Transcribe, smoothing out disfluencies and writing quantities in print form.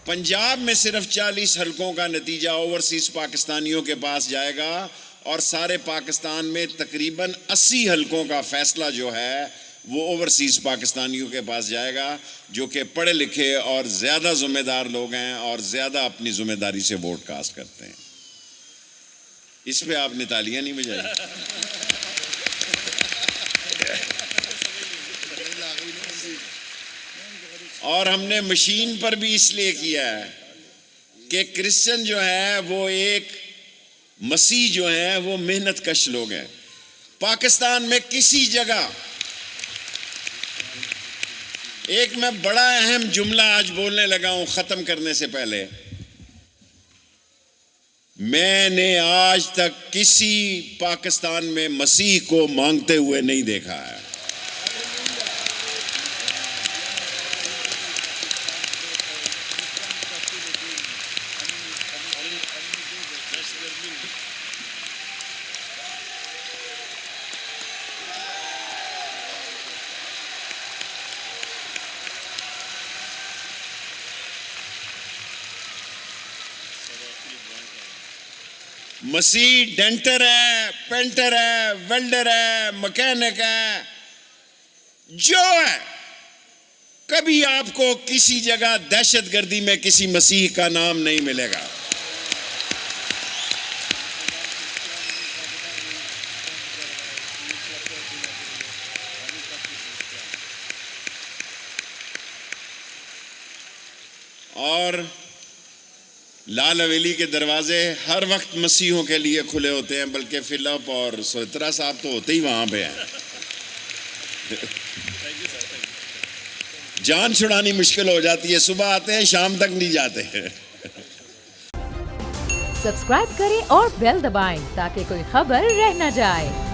पंजाब में सिर्फ 40 हलकों का नतीजा ओवरसीज पाकिस्तानियों के पास जाएगा और सारे पाकिस्तान में तकरीबन 80 हलकों का फैसला जो है वो ओवरसीज पाकिस्तानियों के पास जाएगा, जो कि पढ़े लिखे और ज़्यादा ज़िम्मेदार लोग हैं और ज़्यादा अपनी ज़िम्मेदारी से वोट कास्ट करते हैं। इस पे आपने तालियां नहीं बजाई। और हमने मशीन पर भी इसलिए किया है कि क्रिश्चियन जो है वो एक, मसीह जो है वो मेहनत कश लोग हैं। पाकिस्तान में किसी जगह, एक मैं बड़ा अहम जुमला आज बोलने लगा हूं खत्म करने से पहले, मैंने आज तक किसी पाकिस्तान में मसीह को मांगते हुए नहीं देखा है। मसीह डेंटर है, पेंटर है, वेल्डर है, मैकेनिक है, जो है, कभी आपको किसी जगह दहशतगर्दी में किसी मसीह का नाम नहीं मिलेगा। और लाल हवेली के दरवाजे हर वक्त मसीहों के लिए खुले होते हैं, बल्कि फिलिप और सोहतरा साहब तो होते ही वहां पे हैं। जान छुड़ानी मुश्किल हो जाती है, सुबह आते हैं शाम तक नहीं जाते हैं। सब्सक्राइब करें और बेल दबाएं ताकि कोई खबर रह न जाए।